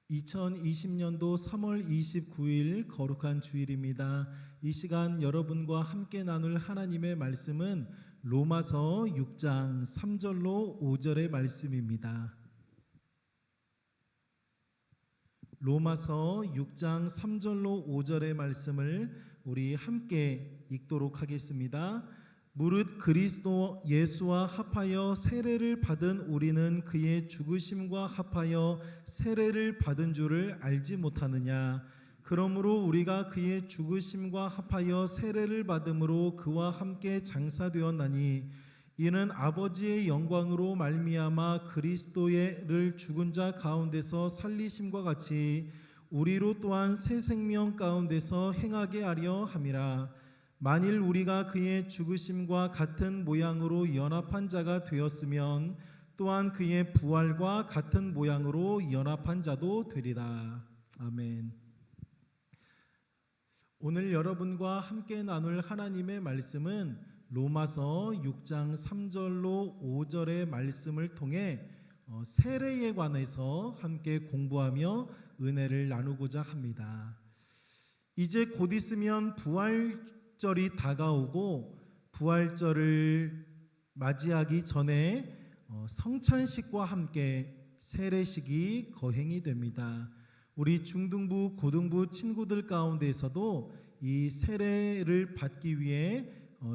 2020년도 3월 29일 거룩한 주일입니다. 이 시간 여러분과 함께 나눌 하나님의 말씀은 로마서 6장 3절로 5절의 말씀입니다. 로마서 6장 3절로 5절의 말씀을 우리 함께 읽도록 하겠습니다. 무릇 그리스도 예수와 합하여 세례를 받은 우리는 그의 죽으심과 합하여 세례를 받은 줄을 알지 못하느냐. 그러므로 우리가 그의 죽으심과 합하여 세례를 받음으로 그와 함께 장사되었나니 이는 아버지의 영광으로 말미암아 그리스도를 죽은 자 가운데서 살리심과 같이 우리로 또한 새 생명 가운데서 행하게 하려 함이라. 만일 우리가 그의 죽으심과 같은 모양으로 연합한 자가 되었으면 또한 그의 부활과 같은 모양으로 연합한 자도 되리라. 아멘. 오늘 여러분과 함께 나눌 하나님의 말씀은 로마서 6장 3절로 5절의 말씀을 통해 세례에 관해서 함께 공부하며 은혜를 나누고자 합니다. 이제 곧 있으면 부활절이 다가오고 부활절을 맞이하기 전에 성찬식과 함께 세례식이 거행이 됩니다. 우리 중등부, 고등부 친구들 가운데서도 이 세례를 받기 위해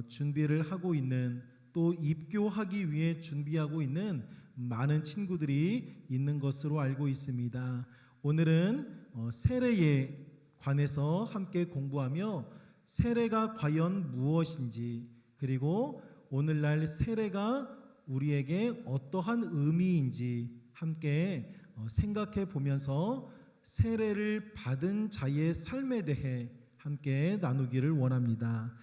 준비를 하고 있는, 또 입교하기 위해 준비하고 있는 많은 친구들이 있는 것으로 알고 있습니다. 오늘은 세례에 관해서 함께 공부하며 세례가 과연 무엇인지, 그리고 오늘날 세례가 우리에게 어떠한 의미인지 함께 생각해 보면서 세례를 받은 자의 삶에 대해 함께 나누기를 원합니다.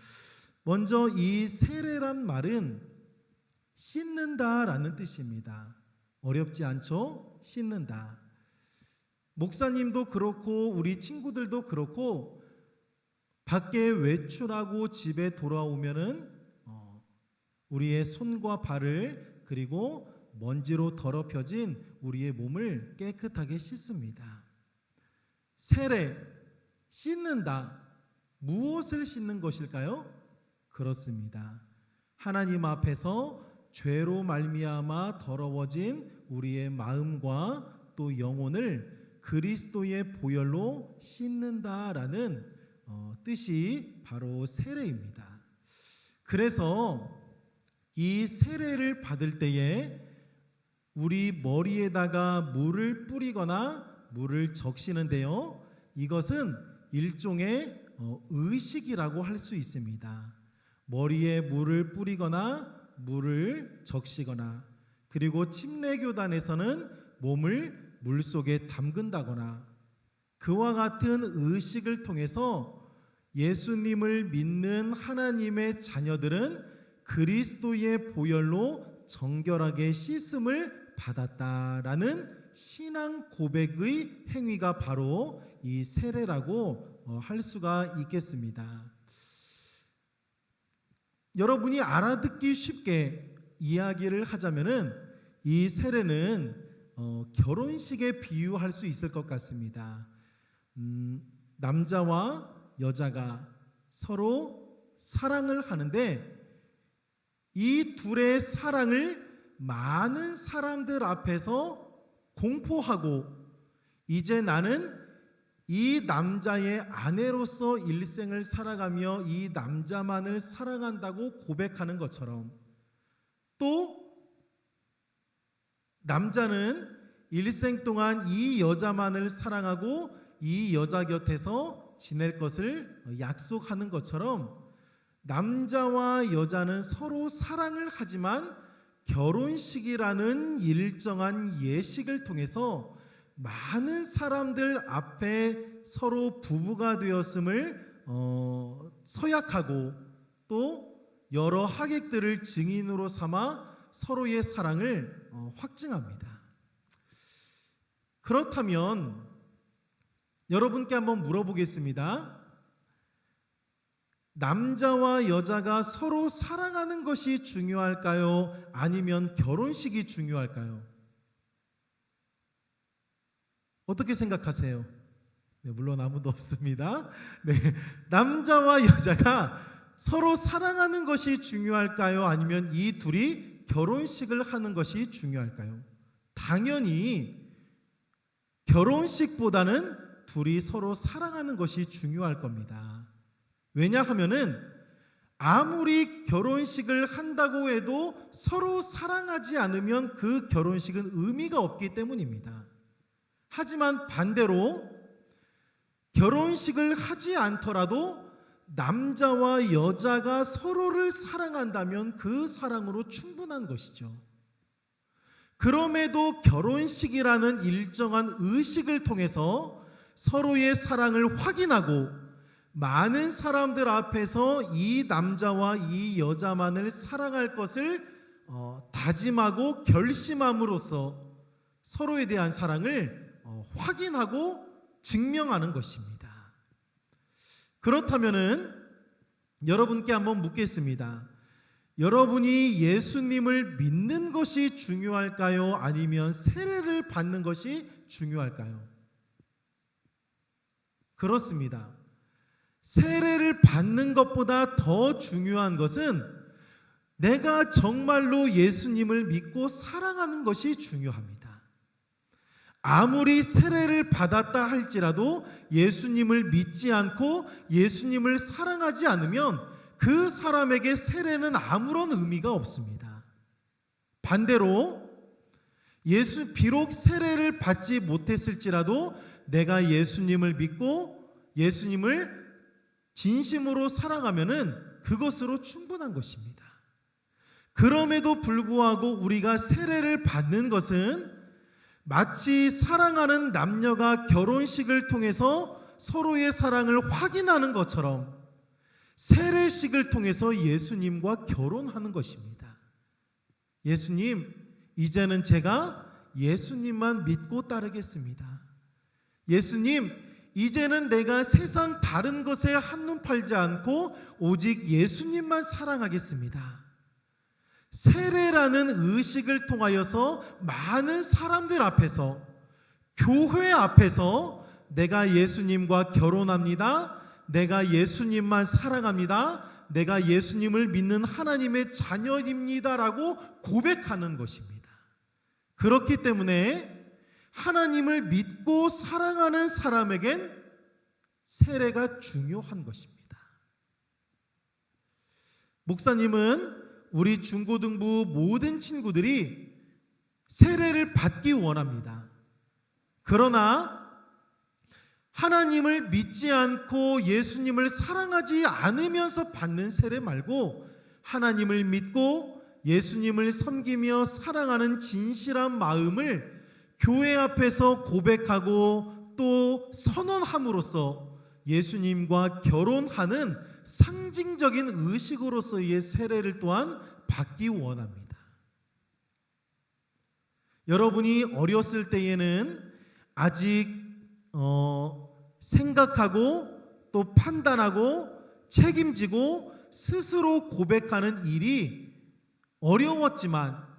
먼저 이 세례란 말은 씻는다라는 뜻입니다. 어렵지 않죠? 씻는다. 목사님도 그렇고 우리 친구들도 그렇고 밖에 외출하고 집에 돌아오면은 우리의 손과 발을, 그리고 먼지로 더럽혀진 우리의 몸을 깨끗하게 씻습니다. 세례, 씻는다. 무엇을 씻는 것일까요? 그렇습니다. 하나님 앞에서 죄로 말미암아 더러워진 우리의 마음과 또 영혼을 그리스도의 보혈로 씻는다라는 뜻이 바로 세례입니다. 그래서 이 세례를 받을 때에 우리 머리에다가 물을 뿌리거나 물을 적시는데요, 이것은 일종의 의식이라고 할 수 있습니다. 머리에 물을 뿌리거나 물을 적시거나, 그리고 침례교단에서는 몸을 물속에 담근다거나, 그와 같은 의식을 통해서 예수님을 믿는 하나님의 자녀들은 그리스도의 보혈로 정결하게 씻음을 받았다라는 신앙 고백의 행위가 바로 이 세례라고 할 수가 있겠습니다. 여러분이 알아듣기 쉽게 이야기를 하자면은 이 세례는 결혼식에 비유할 수 있을 것 같습니다. 남자와 여자가 서로 사랑을 하는데 이 둘의 사랑을 많은 사람들 앞에서 공포하고, 이제 나는 이 남자의 아내로서 일생을 살아가며 이 남자만을 사랑한다고 고백하는 것처럼, 또 남자는 일생 동안 이 여자만을 사랑하고 이 여자 곁에서 지낼 것을 약속하는 것처럼, 남자와 여자는 서로 사랑을 하지만 결혼식이라는 일정한 예식을 통해서 많은 사람들 앞에 서로 부부가 되었음을 서약하고, 또 여러 하객들을 증인으로 삼아 서로의 사랑을 확증합니다. 그렇다면 여러분께 한번 물어보겠습니다. 남자와 여자가 서로 사랑하는 것이 중요할까요? 아니면 결혼식이 중요할까요? 어떻게 생각하세요? 네, 물론 아무도 없습니다. 네, 남자와 여자가 서로 사랑하는 것이 중요할까요? 아니면 이 둘이 결혼식을 하는 것이 중요할까요? 당연히 결혼식보다는 둘이 서로 사랑하는 것이 중요할 겁니다. 왜냐하면은 아무리 결혼식을 한다고 해도 서로 사랑하지 않으면 그 결혼식은 의미가 없기 때문입니다. 하지만 반대로 결혼식을 하지 않더라도 남자와 여자가 서로를 사랑한다면 그 사랑으로 충분한 것이죠. 그럼에도 결혼식이라는 일정한 의식을 통해서 서로의 사랑을 확인하고 많은 사람들 앞에서 이 남자와 이 여자만을 사랑할 것을 다짐하고 결심함으로써 서로에 대한 사랑을 확인하고 증명하는 것입니다. 그렇다면은 여러분께 한번 묻겠습니다. 여러분이 예수님을 믿는 것이 중요할까요? 아니면 세례를 받는 것이 중요할까요? 그렇습니다. 세례를 받는 것보다 더 중요한 것은 내가 정말로 예수님을 믿고 사랑하는 것이 중요합니다. 아무리 세례를 받았다 할지라도 예수님을 믿지 않고 예수님을 사랑하지 않으면 그 사람에게 세례는 아무런 의미가 없습니다. 반대로 비록 세례를 받지 못했을지라도 내가 예수님을 믿고 예수님을 진심으로 사랑하면은 그것으로 충분한 것입니다. 그럼에도 불구하고 우리가 세례를 받는 것은 마치 사랑하는 남녀가 결혼식을 통해서 서로의 사랑을 확인하는 것처럼 세례식을 통해서 예수님과 결혼하는 것입니다. 예수님, 이제는 제가 예수님만 믿고 따르겠습니다. 예수님, 이제는 내가 세상 다른 것에 한눈 팔지 않고 오직 예수님만 사랑하겠습니다. 세례라는 의식을 통하여서 많은 사람들 앞에서, 교회 앞에서 내가 예수님과 결혼합니다. 내가 예수님만 사랑합니다. 내가 예수님을 믿는 하나님의 자녀입니다라고 고백하는 것입니다. 그렇기 때문에 하나님을 믿고 사랑하는 사람에겐 세례가 중요한 것입니다. 목사님은 우리 중고등부 모든 친구들이 세례를 받기 원합니다. 그러나 하나님을 믿지 않고 예수님을 사랑하지 않으면서 받는 세례 말고 하나님을 믿고 예수님을 섬기며 사랑하는 진실한 마음을 교회 앞에서 고백하고 또 선언함으로써 예수님과 결혼하는 상징적인 의식으로서의 세례를 또한 받기 원합니다. 여러분이 어렸을 때에는 아직 생각하고 또 판단하고 책임지고 스스로 고백하는 일이 어려웠지만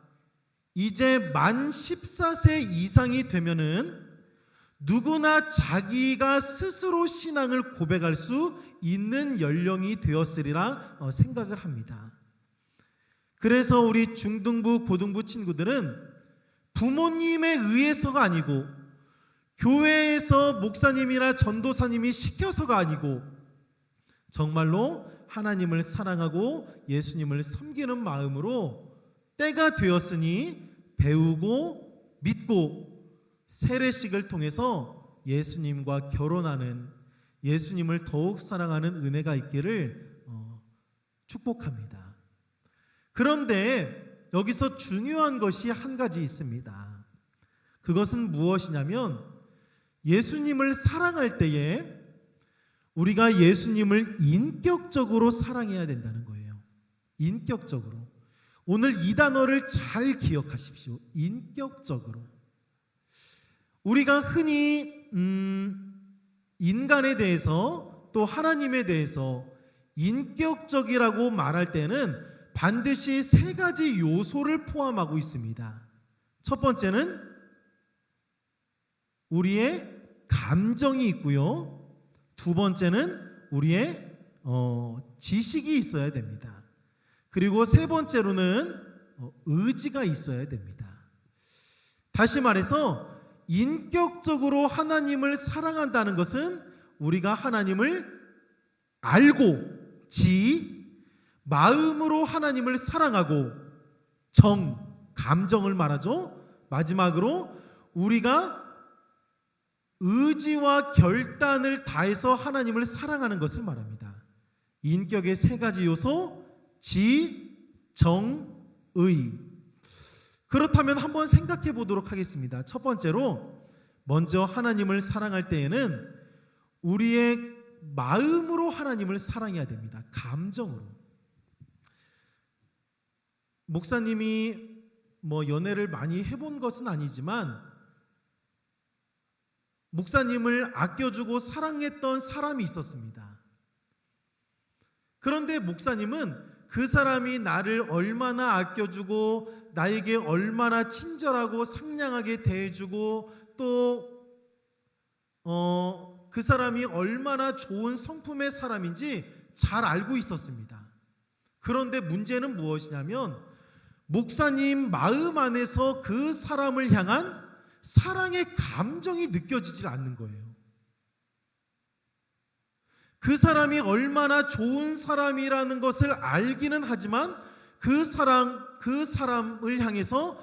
이제 만 14세 이상이 되면은 누구나 자기가 스스로 신앙을 고백할 수 있는 연령이 되었으리라 생각을 합니다. 그래서 우리 중등부, 고등부 친구들은 부모님에 의해서가 아니고 교회에서 목사님이나 전도사님이 시켜서가 아니고 정말로 하나님을 사랑하고 예수님을 섬기는 마음으로 때가 되었으니 배우고 믿고 세례식을 통해서 예수님과 결혼하는, 예수님을 더욱 사랑하는 은혜가 있기를 축복합니다. 그런데 여기서 중요한 것이 한 가지 있습니다. 그것은 무엇이냐면 예수님을 사랑할 때에 우리가 예수님을 인격적으로 사랑해야 된다는 거예요. 인격적으로. 오늘 이 단어를 잘 기억하십시오. 인격적으로. 우리가 흔히 인간에 대해서 또 하나님에 대해서 인격적이라고 말할 때는 반드시 세 가지 요소를 포함하고 있습니다. 첫 번째는 우리의 감정이 있고요. 두 번째는 우리의 지식이 있어야 됩니다. 그리고 세 번째로는 의지가 있어야 됩니다. 다시 말해서 인격적으로 하나님을 사랑한다는 것은 우리가 하나님을 알고 마음으로 하나님을 사랑하고 감정을 말하죠. 마지막으로 우리가 의지와 결단을 다해서 하나님을 사랑하는 것을 말합니다. 인격의 세 가지 요소, 의. 그렇다면 한번 생각해 보도록 하겠습니다. 첫 번째로 먼저 하나님을 사랑할 때에는 우리의 마음으로 하나님을 사랑해야 됩니다. 감정으로. 목사님이 연애를 많이 해본 것은 아니지만 목사님을 아껴주고 사랑했던 사람이 있었습니다. 그런데 목사님은 그 사람이 나를 얼마나 아껴주고 나에게 얼마나 친절하고 상냥하게 대해주고 또 그 사람이 얼마나 좋은 성품의 사람인지 잘 알고 있었습니다. 그런데 문제는 무엇이냐면 목사님 마음 안에서 그 사람을 향한 사랑의 감정이 느껴지질 않는 거예요. 그 사람이 얼마나 좋은 사람이라는 것을 알기는 하지만 그 사람을 향해서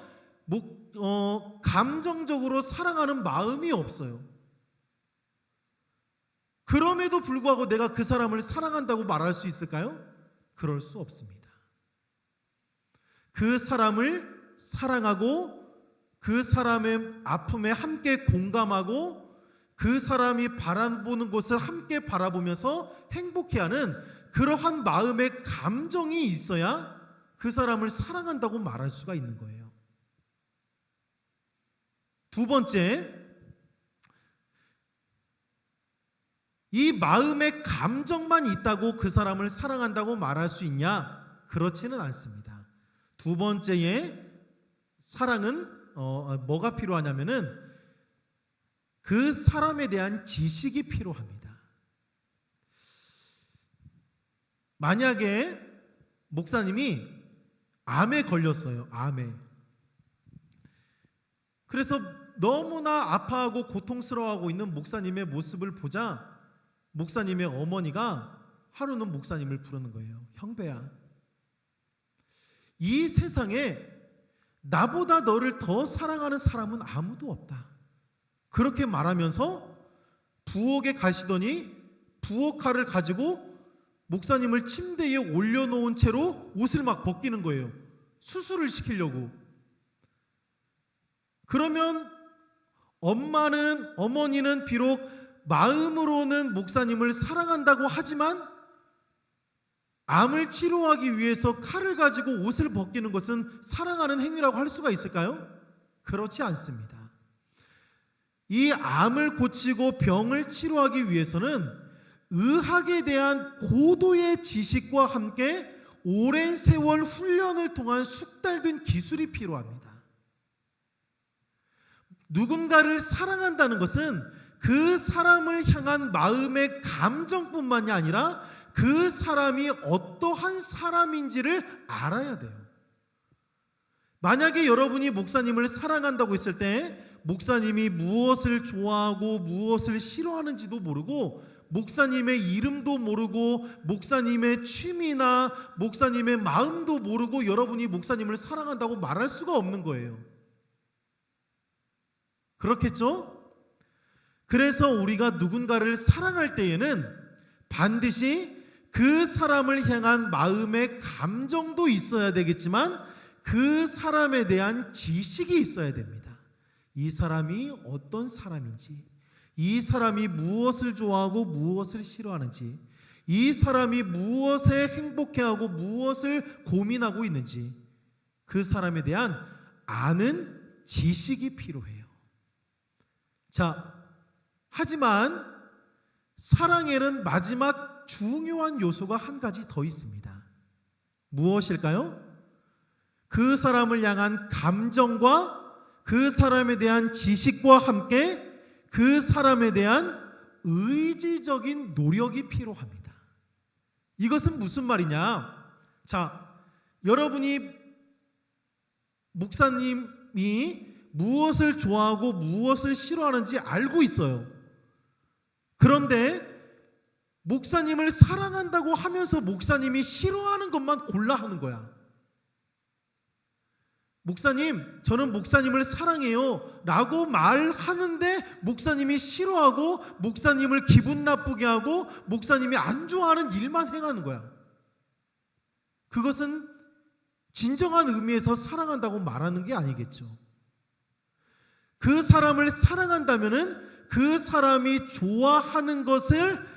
감정적으로 사랑하는 마음이 없어요. 그럼에도 불구하고 내가 그 사람을 사랑한다고 말할 수 있을까요? 그럴 수 없습니다. 그 사람을 사랑하고 그 사람의 아픔에 함께 공감하고 그 사람이 바라보는 곳을 함께 바라보면서 행복해하는 그러한 마음의 감정이 있어야 그 사람을 사랑한다고 말할 수가 있는 거예요. 두 번째, 이 마음의 감정만 있다고 그 사람을 사랑한다고 말할 수 있냐? 그렇지는 않습니다. 두 번째의 사랑은 뭐가 필요하냐면은 그 사람에 대한 지식이 필요합니다. 만약에 목사님이 암에 걸렸어요. 암에. 그래서 너무나 아파하고 고통스러워하고 있는 목사님의 모습을 보자 목사님의 어머니가 하루는 목사님을 부르는 거예요. 형배야, 이 세상에 나보다 너를 더 사랑하는 사람은 아무도 없다. 그렇게 말하면서 부엌에 가시더니 부엌칼을 가지고 목사님을 침대에 올려놓은 채로 옷을 막 벗기는 거예요. 수술을 시키려고. 그러면 어머니는 비록 마음으로는 목사님을 사랑한다고 하지만 암을 치료하기 위해서 칼을 가지고 옷을 벗기는 것은 사랑하는 행위라고 할 수가 있을까요? 그렇지 않습니다. 이 암을 고치고 병을 치료하기 위해서는 의학에 대한 고도의 지식과 함께 오랜 세월 훈련을 통한 숙달된 기술이 필요합니다. 누군가를 사랑한다는 것은 그 사람을 향한 마음의 감정뿐만이 아니라 그 사람이 어떠한 사람인지를 알아야 돼요. 만약에 여러분이 목사님을 사랑한다고 했을 때 목사님이 무엇을 좋아하고 무엇을 싫어하는지도 모르고 목사님의 이름도 모르고 목사님의 취미나 목사님의 마음도 모르고 여러분이 목사님을 사랑한다고 말할 수가 없는 거예요. 그렇겠죠? 그래서 우리가 누군가를 사랑할 때에는 반드시 그 사람을 향한 마음의 감정도 있어야 되겠지만 그 사람에 대한 지식이 있어야 됩니다. 이 사람이 어떤 사람인지, 이 사람이 무엇을 좋아하고 무엇을 싫어하는지, 이 사람이 무엇에 행복해하고 무엇을 고민하고 있는지 그 사람에 대한 아는 지식이 필요해요. 자, 하지만 사랑에는 마지막 중요한 요소가 한 가지 더 있습니다. 무엇일까요? 그 사람을 향한 감정과 그 사람에 대한 지식과 함께 그 사람에 대한 의지적인 노력이 필요합니다. 이것은 무슨 말이냐? 자, 여러분이 목사님이 무엇을 좋아하고 무엇을 싫어하는지 알고 있어요. 그런데 목사님을 사랑한다고 하면서 목사님이 싫어하는 것만 골라 하는 거야. 목사님, 저는 목사님을 사랑해요 라고 말하는데 목사님이 싫어하고 목사님을 기분 나쁘게 하고 목사님이 안 좋아하는 일만 행하는 거야. 그것은 진정한 의미에서 사랑한다고 말하는 게 아니겠죠. 그 사람을 사랑한다면은 그 사람이 좋아하는 것을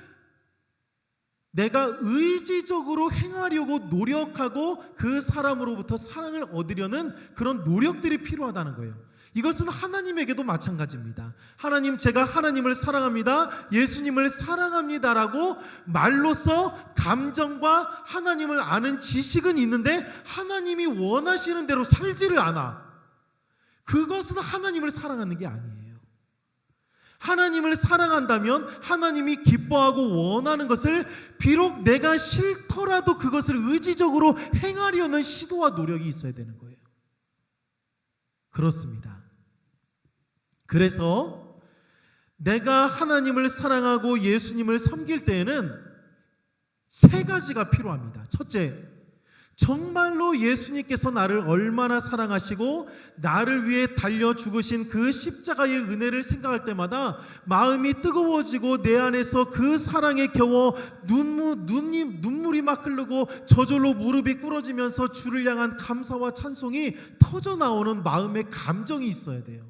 내가 의지적으로 행하려고 노력하고 그 사람으로부터 사랑을 얻으려는 그런 노력들이 필요하다는 거예요. 이것은 하나님에게도 마찬가지입니다. 하나님, 제가 하나님을 사랑합니다, 예수님을 사랑합니다라고 말로써 감정과 하나님을 아는 지식은 있는데 하나님이 원하시는 대로 살지를 않아. 그것은 하나님을 사랑하는 게 아니에요. 하나님을 사랑한다면 하나님이 기뻐하고 원하는 것을 비록 내가 싫더라도 그것을 의지적으로 행하려는 시도와 노력이 있어야 되는 거예요. 그렇습니다. 그래서 내가 하나님을 사랑하고 예수님을 섬길 때에는 세 가지가 필요합니다. 첫째, 정말로 예수님께서 나를 얼마나 사랑하시고 나를 위해 달려 죽으신 그 십자가의 은혜를 생각할 때마다 마음이 뜨거워지고 내 안에서 그 사랑에 겨워 눈물이 막 흐르고 저절로 무릎이 꿇어지면서 주를 향한 감사와 찬송이 터져나오는 마음의 감정이 있어야 돼요.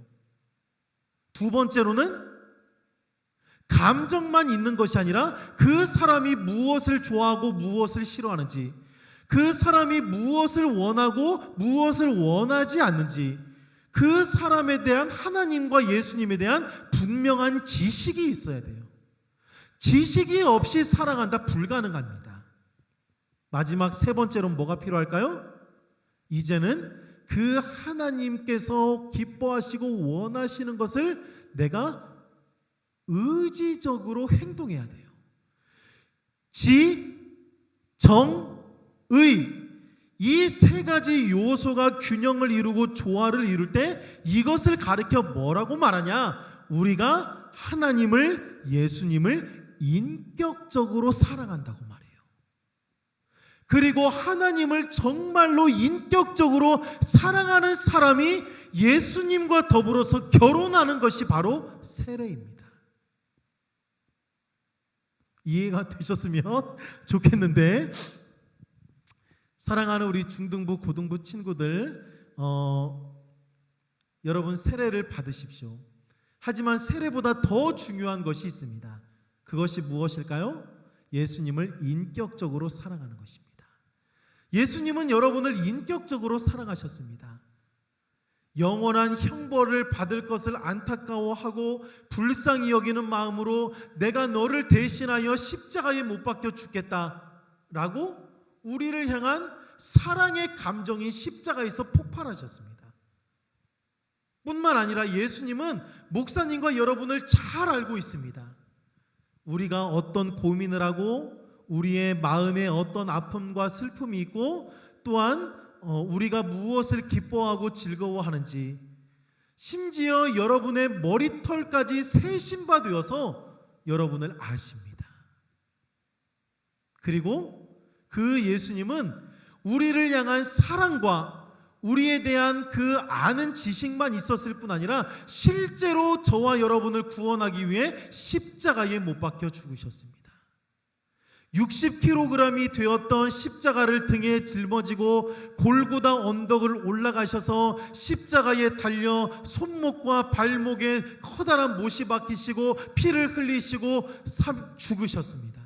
두 번째로는 감정만 있는 것이 아니라 그 사람이 무엇을 좋아하고 무엇을 싫어하는지, 그 사람이 무엇을 원하고 무엇을 원하지 않는지, 그 사람에 대한 하나님과 예수님에 대한 분명한 지식이 있어야 돼요. 지식이 없이 사랑한다 불가능합니다. 마지막 세 번째로는 뭐가 필요할까요? 이제는 그 하나님께서 기뻐하시고 원하시는 것을 내가 의지적으로 행동해야 돼요. 지, 정, 의, 이 세 가지 요소가 균형을 이루고 조화를 이룰 때 이것을 가리켜 뭐라고 말하냐? 우리가 하나님을, 예수님을 인격적으로 사랑한다고 말해요. 그리고 하나님을 정말로 인격적으로 사랑하는 사람이 예수님과 더불어서 결혼하는 것이 바로 세례입니다. 이해가 되셨으면 좋겠는데, 사랑하는 우리 중등부, 고등부 친구들, 여러분 세례를 받으십시오. 하지만 세례보다 더 중요한 것이 있습니다. 그것이 무엇일까요? 예수님을 인격적으로 사랑하는 것입니다. 예수님은 여러분을 인격적으로 사랑하셨습니다. 영원한 형벌을 받을 것을 안타까워하고 불쌍히 여기는 마음으로 내가 너를 대신하여 십자가에 못 박혀 죽겠다라고 우리를 향한 사랑의 감정이 십자가에서 폭발하셨습니다. 뿐만 아니라 예수님은 목사님과 여러분을 잘 알고 있습니다. 우리가 어떤 고민을 하고 우리의 마음에 어떤 아픔과 슬픔이 있고 또한 우리가 무엇을 기뻐하고 즐거워하는지, 심지어 여러분의 머리털까지 세신바되어서 여러분을 아십니다. 그리고 그 예수님은 우리를 향한 사랑과 우리에 대한 그 아는 지식만 있었을 뿐 아니라 실제로 저와 여러분을 구원하기 위해 십자가에 못 박혀 죽으셨습니다. 60kg이 되었던 십자가를 등에 짊어지고 골고다 언덕을 올라가셔서 십자가에 달려 손목과 발목에 커다란 못이 박히시고 피를 흘리시고 죽으셨습니다.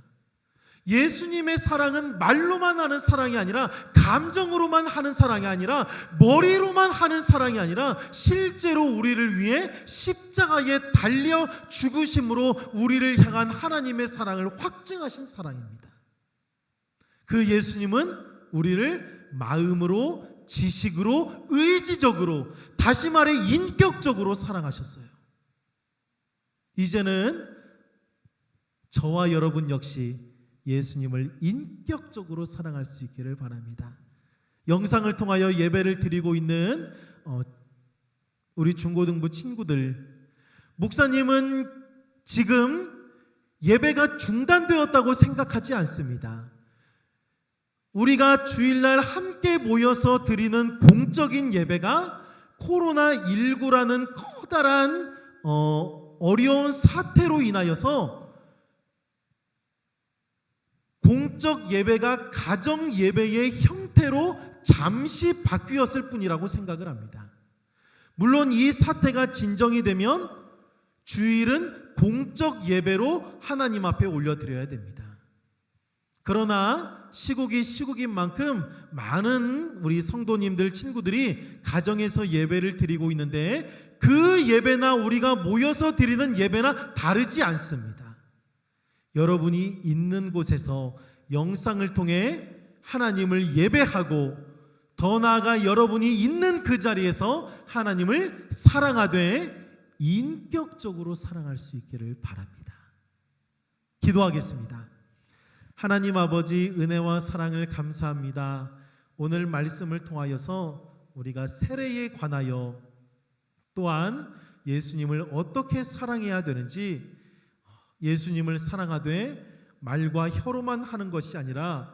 예수님의 사랑은 말로만 하는 사랑이 아니라, 감정으로만 하는 사랑이 아니라, 머리로만 하는 사랑이 아니라 실제로 우리를 위해 십자가에 달려 죽으심으로 우리를 향한 하나님의 사랑을 확증하신 사랑입니다. 그 예수님은 우리를 마음으로, 지식으로, 의지적으로, 다시 말해 인격적으로 사랑하셨어요. 이제는 저와 여러분 역시 예수님을 인격적으로 사랑할 수 있기를 바랍니다. 영상을 통하여 예배를 드리고 있는 우리 중고등부 친구들, 목사님은 지금 예배가 중단되었다고 생각하지 않습니다. 우리가 주일날 함께 모여서 드리는 공적인 예배가 코로나19라는 커다란 어려운 사태로 인하여서 공적 예배가 가정 예배의 형태로 잠시 바뀌었을 뿐이라고 생각을 합니다. 물론 이 사태가 진정이 되면 주일은 공적 예배로 하나님 앞에 올려드려야 됩니다. 그러나 시국이 시국인 만큼 많은 우리 성도님들, 친구들이 가정에서 예배를 드리고 있는데 그 예배나 우리가 모여서 드리는 예배나 다르지 않습니다. 여러분이 있는 곳에서 영상을 통해 하나님을 예배하고 더 나아가 여러분이 있는 그 자리에서 하나님을 사랑하되 인격적으로 사랑할 수 있기를 바랍니다. 기도하겠습니다. 하나님 아버지, 은혜와 사랑을 감사합니다. 오늘 말씀을 통하여서 우리가 세례에 관하여 또한 예수님을 어떻게 사랑해야 되는지, 예수님을 사랑하되 말과 혀로만 하는 것이 아니라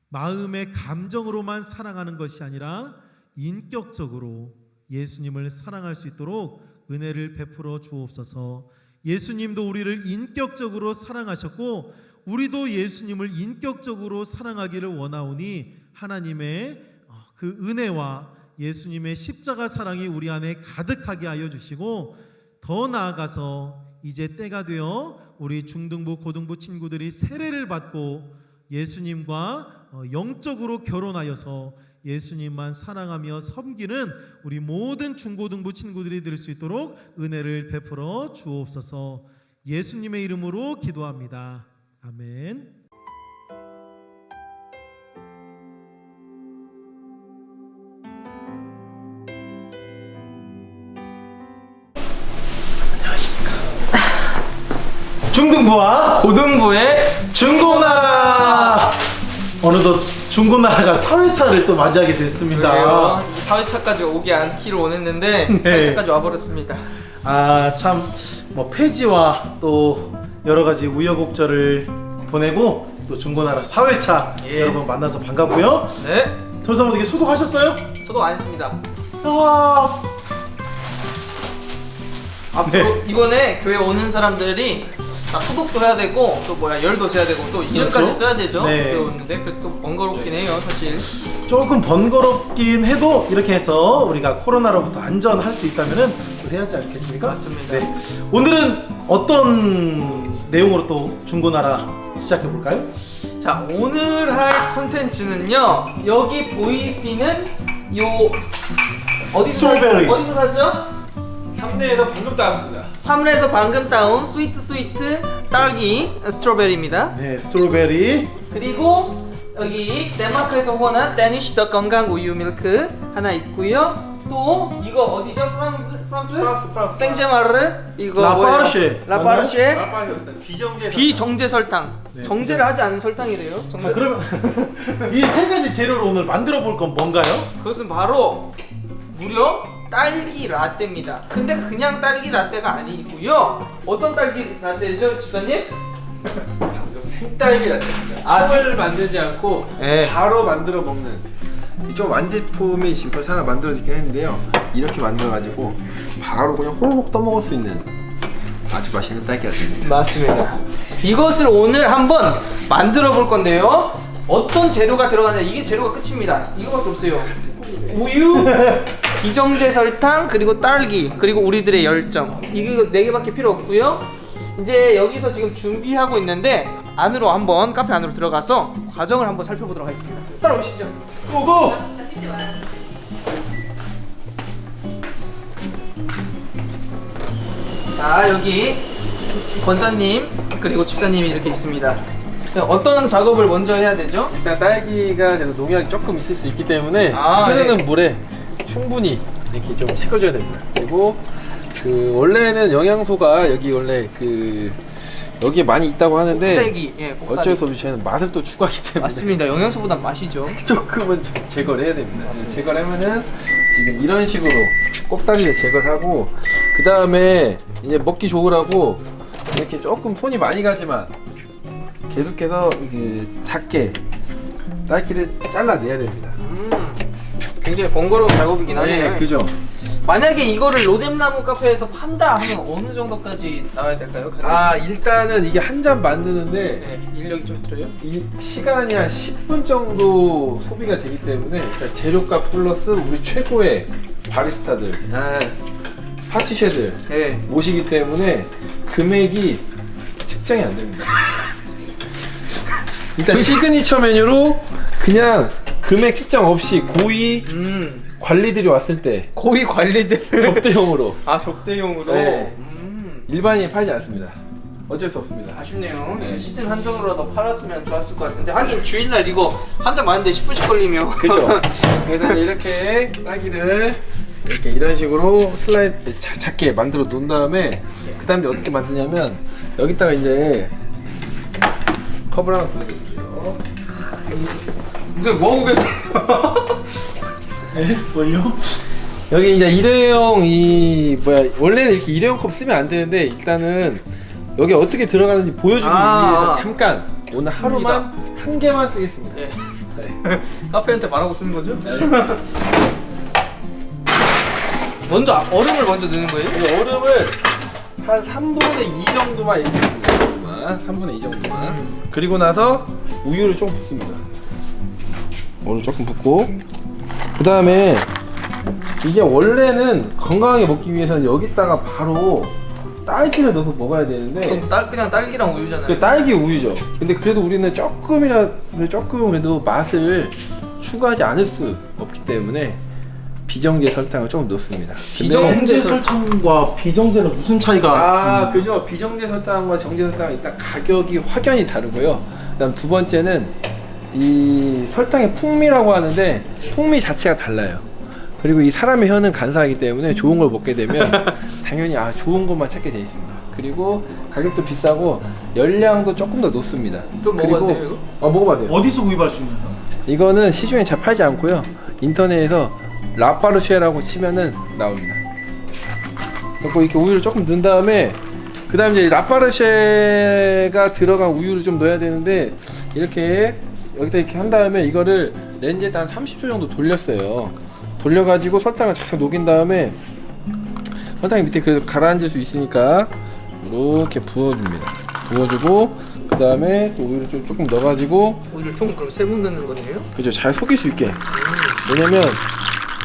마음의 감정으로만 사랑하는 것이 아니라 인격적으로 예수님을 사랑할 수 있도록 은혜를 베풀어 주옵소서. 예수님도 우리를 인격적으로 사랑하셨고 우리도 예수님을 인격적으로 사랑하기를 원하오니 하나님의 그 은혜와 예수님의 십자가 사랑이 우리 안에 가득하게 하여 주시고, 더 나아가서 이제 때가 되어 우리 중등부 고등부 친구들이 세례를 받고 예수님과 영적으로 결혼하여서 예수님만 사랑하며 섬기는 우리 모든 중고등부 친구들이 될 수 있도록 은혜를 베풀어 주옵소서. 예수님의 이름으로 기도합니다. 아멘. 중등부와 고등부의 중고나라, 어느덧 중고나라가 4회차를 또 맞이하게 됐습니다. 그래요. 4회차까지 오기 않기를 원했는데 네. 4회차까지 와버렸습니다. 참 뭐 폐지와 또 여러 가지 우여곡절을 보내고 또 중고나라 4회차 예. 여러분 만나서 반갑고요. 네, 조사 어떻게 소독하셨어요? 소독 안 했습니다. 앞으로 네. 이번에 교회 오는 사람들이 다 소독도 해야 되고 또 열도 세야 되고 또 이름까지 그렇죠? 써야 되죠. 네. 배웠는데 그래서 또 번거롭긴 해요, 사실. 조금 번거롭긴 해도 이렇게 해서 우리가 코로나로부터 안전할 수 있다면은 해야지 않겠습니까? 맞습니다. 네. 오늘은 어떤 내용으로 또 중고나라 시작해 볼까요? 자, 오늘 할 컨텐츠는요, 여기 보이시는 요 스트로베리. 어디서 샀죠? 3대에서 방금 따왔습니다. 3에서 방금 따온 스위트 딸기 스트로베리입니다. 네, 스트로베리. 그리고 여기 덴마크에서 후원한 데니쉬 더 건강 우유 밀크 하나 있고요. 또 이거 어디죠? 프랑스? 생제마르 이거 라파르쉐. 라파르쉐 라파르쉐 비정제 비정제 설탕. 네, 정제를 하지 않은 설탕이래요. 정말. 그러면 이 세 가지 재료를 오늘 만들어 볼 건 뭔가요? 그것은 바로 무려 딸기 라떼입니다. 근데 그냥 딸기 라떼가 아니고요. 어떤 딸기 라떼죠, 집사님? 방금 생딸기 라떼입니다. 아, 청을 만들지 않고 네. 바로 만들어 먹는 좀 완제품이 지금 벌써 하나 만들어지긴 했는데요. 이렇게 만들어가지고 바로 그냥 호로록 떠먹을 수 있는 아주 맛있는 딸기 라떼입니다. 맞습니다. 이것을 오늘 한번 만들어 볼 건데요. 어떤 재료가 들어가냐, 이게 재료가 끝입니다. 이거밖에 없어요. 우유, 비정제 설탕, 그리고 딸기, 그리고 우리들의 열정. 이거 4개밖에 필요 없고요. 이제 여기서 지금 준비하고 있는데 안으로 한번 카페 안으로 들어가서 과정을 한번 살펴보도록 하겠습니다. 따라오시죠. 고고. 자, 여기 권사님 그리고 집사님이 이렇게 있습니다. 자, 어떤 작업을 먼저 해야 되죠? 일단 딸기가 그래서 농약이 조금 있을 수 있기 때문에 아, 흐르는 네. 물에 충분히 이렇게 좀 씻어줘야 됩니다. 그리고 그 원래는 영양소가 여기 원래 그 여기에 많이 있다고 하는데 꼭대기, 예, 꼭다리. 어쩔 수 없이 저희는 맛을 또 추구하기 때문에 맞습니다. 영양소보다 맛이죠. 조금은 제거를 해야 됩니다. 제거를 하면은 지금 이런 식으로 꼭다리를 제거를 하고 그 다음에 이제 먹기 좋으라고 이렇게 조금 손이 많이 가지만 계속해서 그 작게 딸기를 잘라내야 됩니다. 굉장히 번거로운 작업이긴 하네요. 네, 그죠. 만약에 이거를 로뎀나무 카페에서 판다 하면 어느 정도까지 나와야 될까요? 가격이? 아 일단은 이게 한 잔 만드는데 네, 인력이 좀 들어요? 이 시간이 한 10분 정도 소비가 되기 때문에 일단 재료값 플러스 우리 최고의 바리스타들, 파티셰들 네. 모시기 때문에 금액이 측정이 안 됩니다. 일단 시그니처 메뉴로 그냥 금액 측정 없이 고위 관리들이 왔을 때 고위 관리들 접대용으로 아 접대용으로. 네. 일반인이 팔지 않습니다. 어쩔 수 없습니다. 아쉽네요. 네. 시즌 한정으로라도 팔았으면 좋았을 것 같은데 하긴 주일날 이거 한 잔 많은데 10분씩 걸리면 그죠? 그래서 이제 이렇게 딸기를 이렇게 이런 식으로 슬라이드 작게 만들어 놓은 다음에 그 다음에 어떻게 만드냐면 여기다가 이제 컵을 하나 돌려드릴게요. 무슨 뭐하고 계세요? 네? 뭘요? 여기 이제 일회용 이 뭐야 원래는 이렇게 일회용 컵 쓰면 안 되는데 일단은 여기 어떻게 들어가는지 보여주기 위해서 잠깐 오늘 하루만 한 개만 쓰겠습니다. 네. 카페한테 말하고 쓰는 거죠? 먼저 얼음을 먼저 넣는 거예요? 이 얼음을 한 3분의 2 정도만 이렇게 붓습니다. 3분의 2 정도만. 그리고 나서 우유를 좀 붓습니다. 우유 조금 붓고 그 다음에 이게 원래는 건강하게 먹기 위해서는 여기다가 바로 딸기를 넣어서 먹어야 되는데 그냥 딸기랑 우유잖아요. 그 딸기 우유죠. 근데 그래도 우리는 조금 그래도 맛을 추가하지 않을 수 없기 때문에 비정제 설탕을 조금 넣습니다. 비정제 설탕과 비정제는 무슨 차이가? 그죠. 비정제 설탕과 정제 설탕은 일단 가격이 확연히 다르고요. 그다음 두 번째는 이 설탕의 풍미라고 하는데 풍미 자체가 달라요. 그리고 이 사람의 혀는 간사하기 때문에 좋은 걸 먹게 되면 당연히 좋은 것만 찾게 돼 있습니다. 그리고 가격도 비싸고 열량도 조금 더 높습니다. 좀 먹어봐도 돼요, 이거? 먹어봐도 돼요. 어디서 구입할 수 있나요? 이거는 시중에 잘 팔지 않고요. 인터넷에서 라파르쉐라고 치면은 나옵니다. 그리고 이렇게 우유를 조금 넣은 다음에 그 다음에 이제 라파르쉐가 들어간 우유를 좀 넣어야 되는데 이렇게 여기다 이렇게 한 다음에 이거를 렌즈에다 한 30초 정도 돌렸어요. 돌려가지고 설탕을 잘 녹인 다음에 설탕이 밑에 그래도 가라앉을 수 있으니까 이렇게 부어줍니다. 부어주고 그 다음에 또 우유를 좀 조금 넣어가지고 우유를 총 그럼 3분 넣는 거네요? 그죠, 잘 속일 수 있게. 왜냐면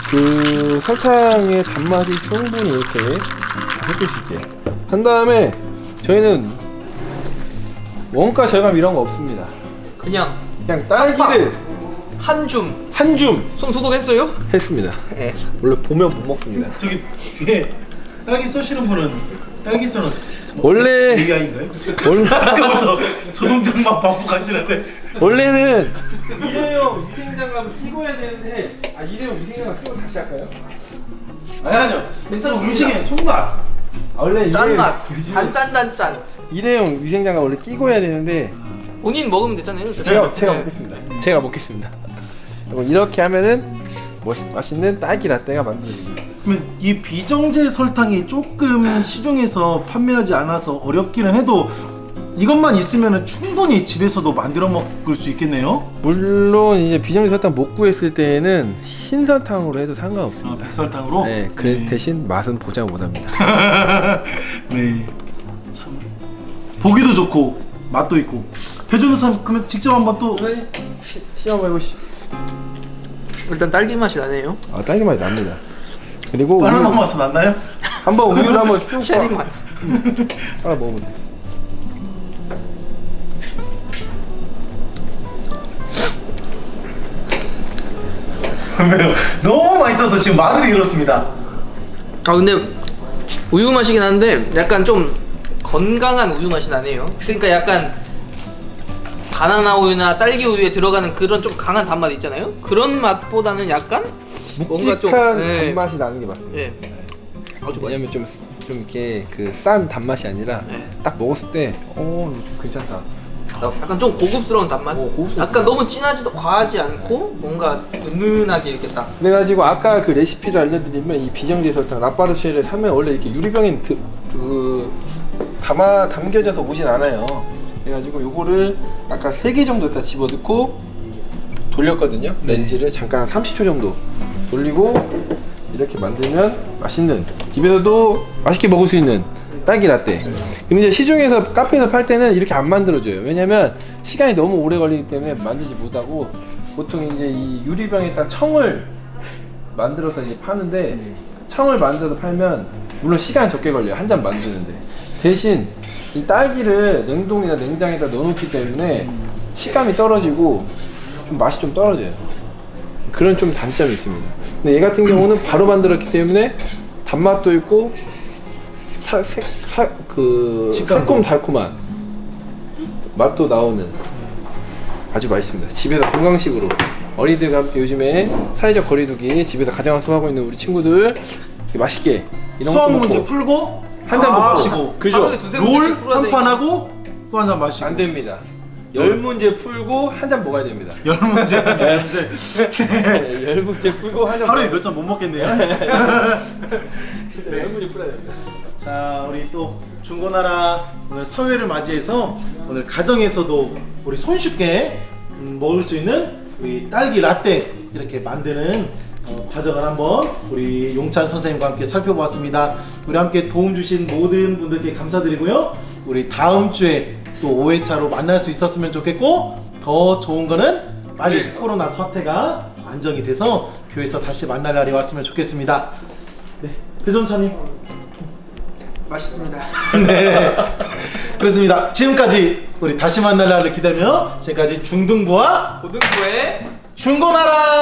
그 설탕의 단맛이 충분히 이렇게 섞일 수 있게 한 다음에 저희는 원가 절감 이런 거 없습니다. 그냥 딸기를 한 줌. 한 줌 손 소독했어요? 했습니다. 네. 원래 보면 못 먹습니다. 저기 뒤에 딸기 써시는 분은 딸기 써는 원래 AI인가요? 아까부터 저 동작만 반복하시는데 원래는 일회용 위생장갑을 끼고 해야 되는데 일회용 위생장갑 끼고 다시 할까요? 아니요. 괜찮습니다. 음식의 손맛. 원래 짠맛. 단짠단짠. 일회용 위생장갑 원래 끼고 해야 되는데 본인 먹으면 되잖아요. 제가 네. 먹겠습니다. 제가 먹겠습니다. 그리고 이렇게 하면은 맛있는 딸기 라떼가 만들어집니다. 그러면 이 비정제 설탕이 조금 시중에서 판매하지 않아서 어렵기는 해도 이것만 있으면 충분히 집에서도 만들어 먹을 수 있겠네요. 물론 이제 비정제 설탕 못 구했을 때에는 흰 설탕으로 해도 상관없습니다. 백설탕으로. 네, 그 대신 맛은 보장 못합니다. 네. 참 보기도 좋고 맛도 있고. 배준호 선 그러면 직접 한번 또. 시험 해보시죠. 일단 딸기 맛이 나네요. 딸기 맛이 납니다. 그리고 바나나 맛은 안 나요? 한번 우유를 한번 쭉 쉐리 맛. 하나 먹어보세요. 왜요? 너무 맛있어서 지금 말을 잃었습니다. 근데 우유 맛이긴 한데 약간 좀 건강한 우유 맛이 나네요. 그러니까 약간 바나나 우유나 딸기 우유에 들어가는 그런 좀 강한 단맛 있잖아요. 그런 맛보다는 약간 뭔가 좀 묵직한 단맛이 나는 게 맞습니다. 예. 아주 왜냐면 맛있어. 좀 좀 이렇게 그 싼 단맛이 아니라 네. 딱 먹었을 때 좀 괜찮다. 약간 좀 고급스러운 단맛. 고급스러운 약간 너무 진하지도 과하지 않고 뭔가 은은하게 이렇게 딱. 그래가지고 아까 그 레시피를 알려드리면 이 비정제 설탕 라파르쉐를 사면 원래 이렇게 유리병에 담겨져서 오진 않아요. 그래가지고 요거를 아까 3개 정도 다 집어넣고 돌렸거든요. 렌즈를 잠깐 30초 정도 돌리고 이렇게 만들면 맛있는, 집에서도 맛있게 먹을 수 있는 딸기 라떼. 근데 이제 시중에서 카페에서 팔 때는 이렇게 안 만들어줘요. 왜냐면 시간이 너무 오래 걸리기 때문에 만들지 못하고 보통 이제 이 유리병에다 청을 만들어서 이제 파는데 청을 만들어서 팔면 물론 시간이 적게 걸려요. 한 잔 만드는데. 대신 이 딸기를 냉동이나 냉장에다 넣어놓기 때문에 식감이 떨어지고 좀 맛이 좀 떨어져요. 그런 좀 단점이 있습니다. 근데 얘 같은 경우는 바로 만들었기 때문에 단맛도 있고 새콤달콤한 맛도 나오는 아주 맛있습니다. 집에서 건강식으로 어린이들과 함께 요즘에 사회적 거리두기 집에서 가정을 수업하고 있는 우리 친구들 맛있게 이런 수학 것도 문제 먹고 풀고 한 잔 마시고 먹고 그죠? 하루에 두세 롤 문제씩 풀어야 한 되니까. 판 하고 또 한 잔 마시고 안 됩니다. 10문제 풀고 한 잔 먹어야 됩니다. 10문제 네, 10문제 풀고 한 잔 하루에 몇 잔 못 먹겠네요. 10문제 풀어야 됩니다. 자, 우리 또 중고나라 오늘 사회를 맞이해서 오늘 가정에서도 우리 손쉽게 먹을 수 있는 우리 딸기 라떼 이렇게 만드는 과정을 한번 우리 용찬 선생님과 함께 살펴보았습니다. 우리 함께 도움 주신 모든 분들께 감사드리고요. 우리 다음 주에 또 5회차로 만날 수 있었으면 좋겠고, 더 좋은 거는 빨리 네. 코로나 사태가 안정이 돼서 교회에서 다시 만날 날이 왔으면 좋겠습니다. 네, 배전사님. 맛있습니다. 네, 그렇습니다. 지금까지 우리 다시 만날 날을 기다리며 지금까지 중등부와 고등부의 중고나라